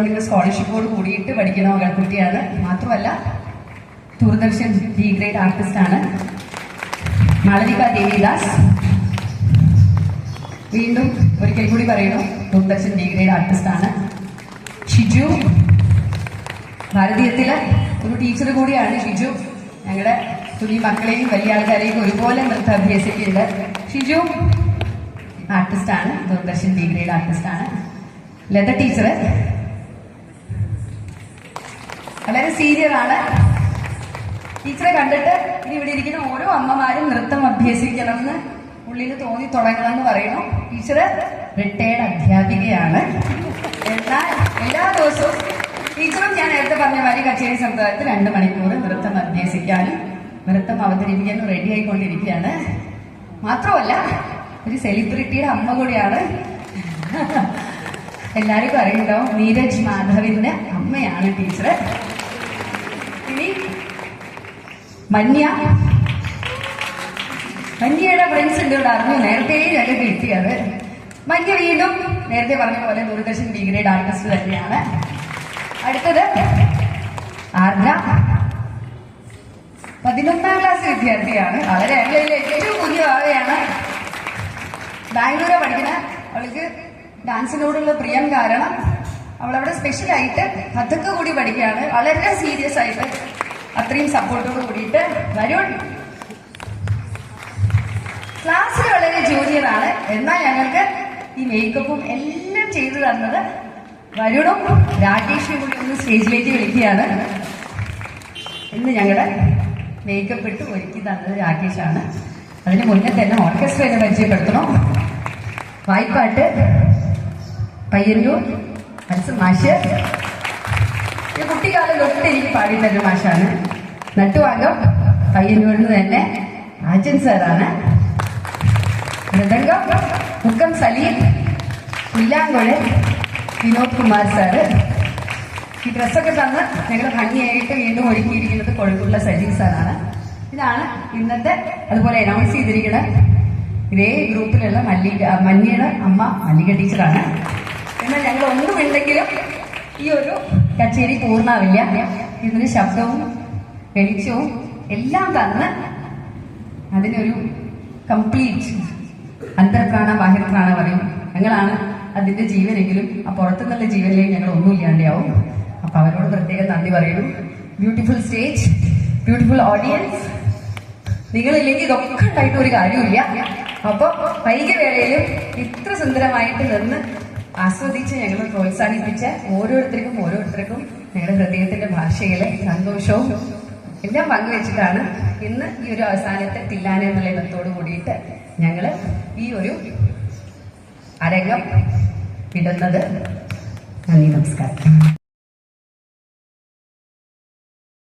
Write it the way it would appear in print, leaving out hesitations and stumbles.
Government സ്കോളർഷിപ്പോട് കൂടിയിട്ട് പഠിക്കുന്ന കുട്ടിയാണ്. മാത്രമല്ല ദൂരദർശൻ ബി ഗ്രേഡ് ആർട്ടിസ്റ്റ് ആണ്. മാളവിക ദേവിദാസ് വീണ്ടും ഒരിക്കൽ കൂടി പറയുന്നു, ദൂരദർശൻ ബി ഗ്രേഡ് ആർട്ടിസ്റ്റ് ആണ്. ഷിജു ഭാരതീയത്തിലെ ഒരു ടീച്ചർ കൂടിയാണ്. ഷിജു ഞങ്ങളുടെ കുഞ്ഞി മക്കളെയും വലിയ ആൾക്കാരെയും ഒരുപോലെ നൃത്തം അഭ്യസിക്കുന്നുണ്ട്. ഷിജു ആർട്ടിസ്റ്റാണ്, ദൂരദർശൻ ബി ഗ്രേഡ് ആർട്ടിസ്റ്റാണ്. ലത ടീച്ചർ വളരെ സീനിയറാണ്. ടീച്ചറെ കണ്ടിട്ട് ഇനി ഇവിടെ ഇരിക്കുന്ന ഓരോ അമ്മമാരും നൃത്തം അഭ്യസിക്കണമെന്ന് ഉള്ളിൽ തോന്നി തുടങ്ങണമെന്ന് പറയുന്നു. ടീച്ചറ് റിട്ടയർഡ് അധ്യാപികയാണ്. എന്നാൽ എല്ലാ ദിവസവും ടീച്ചറും ഞാൻ നേരത്തെ പറഞ്ഞ മാതിരി കച്ചേരി സമുദായത്തിൽ 2 മണിക്കൂർ നൃത്തം അഭ്യസിക്കാനും നൃത്തം അവതരിപ്പിക്കാനും റെഡി ആയിക്കൊണ്ടിരിക്കുകയാണ്. മാത്രമല്ല ഒരു സെലിബ്രിറ്റിയുടെ അമ്മ കൂടിയാണ്. എല്ലാവർക്കും അറിയുണ്ടാവും, നീരജ് മാധവിന്റെ അമ്മയാണ് ടീച്ചർ. ഇനി മന്യയുടെ ഫ്രണ്ട്സ് ഉണ്ട് ഇവിടെ, അറിഞ്ഞു നേരത്തെ ഞങ്ങൾക്ക് കിട്ടിയത്. മന്യ വീണ്ടും നേരത്തെ പറഞ്ഞ പോലെ ദൂരദർശൻ ബി ഗ്രേഡ് ആർട്ടിസ്റ്റ് തന്നെയാണ്. അടുത്തത് ആർദ്ര 11ാം ക്ലാസ് വിദ്യാർത്ഥിയാണ്. വളരെ ഏറ്റവും പുതിയ ആളെയാണ്. ബാംഗ്ലൂരാണ് പഠിക്കുന്നത്. അവൾക്ക് ഡാൻസിനോടുള്ള പ്രിയം കാരണം അവളവിടെ സ്പെഷ്യലായിട്ട് കഥക്ക് കൂടി പഠിക്കുകയാണ്. വളരെ സീരിയസ് ആയിട്ട് അത്രയും സപ്പോർട്ടോട് കൂടിയിട്ട് വരുൺ ക്ലാസ്സിൽ വളരെ ജൂനിയറാണ്. എന്നാൽ ഞങ്ങൾക്ക് ഈ മേക്കപ്പും എല്ലാം ചെയ്തു തന്നത് വരുണും രാകേഷും കൂടി ഒന്ന് സ്റ്റേജിലേക്ക് വിളിക്കുകയാണ്. ഇന്ന് ഞങ്ങളുടെ മേക്കപ്പ് ഇട്ട് ഒരുക്കി തന്നത് രാകേഷാണ്. അതിന് മുന്നേ തന്നെ ഓർക്കസ്ട്രയെ പരിചയപ്പെടുത്തണം. വായ്പാട്ട് പയ്യന്നൂർ മാഷ്, കുട്ടിക്കാലം തൊട്ട് എനിക്ക് പാടിയിട്ടൊരു മാഷാണ്. നട്ടുവാങ്കം പയ്യന്നൂരിൽ നിന്ന് തന്നെ രാജൻ സാറാണ്. മൃദംഗം മുക്കം സലീം, പുല്ലാങ്കുഴൽ വിനോദ് കുമാർ സാറ്. ഈ ഡ്രസ്സൊക്കെ തന്ന് ഞങ്ങൾ ഭംഗിയായിട്ട് വീണ്ടും ഒരുക്കിയിരിക്കുന്നത് കൊഴുക്കുള്ള സജീവ് സാറാണ്. ഇതാണ് ഇന്നത്തെ അതുപോലെ അനൗൺസ് ചെയ്തിരിക്കുന്നത്. ഇതേ ഗ്രൂപ്പിലുള്ള മല്ലിയുടെ അമ്മ മല്ലിക ടീച്ചറാണ്. എന്നാൽ ഞങ്ങൾ ഒന്നുമില്ലെങ്കിലും ഈ ഒരു കച്ചേരി പൂർണ്ണാവില്ല. ഇതിന് ശബ്ദവും വെളിച്ചവും എല്ലാം തന്ന് അതിനൊരു കംപ്ലീറ്റ് അന്തർപ്രാണ ബാഹ്യപ്രാണ പറയും. ഞങ്ങളാണ് അതിന്റെ ജീവനെങ്കിലും ആ പുറത്തുനിന്നുള്ള ജീവനിലേക്ക് ഞങ്ങൾ ഒന്നും ഇല്ലാണ്ടാവും. അപ്പൊ അവരോട് പ്രത്യേകം നന്ദി പറയുന്നു. Beautiful stage, beautiful audience. നിങ്ങളില്ലെങ്കിൽ ഇതൊക്കെ ഉണ്ടായിട്ട് ഒരു കാര്യമില്ല. അപ്പൊ വൈകിവേളയിലും ഇത്ര സുന്ദരമായിട്ട് നിന്ന് ആസ്വദിച്ച് ഞങ്ങൾ പ്രോത്സാഹിപ്പിച്ച ഓരോരുത്തർക്കും ഞങ്ങളുടെ ഹൃദയത്തിന്റെ ഭാഷയിലെ സന്തോഷവും എല്ലാം പങ്കുവെച്ചിട്ടാണ് ഇന്ന് ഈ ഒരു അവസാനത്തെ തില്ലാന എന്നുള്ള ഇനത്തോടു കൂടിയിട്ട് ഞങ്ങൾ ഈ ഒരു അരങ്ങം ഇടുന്നത്. നന്ദി, നമസ്കാരം.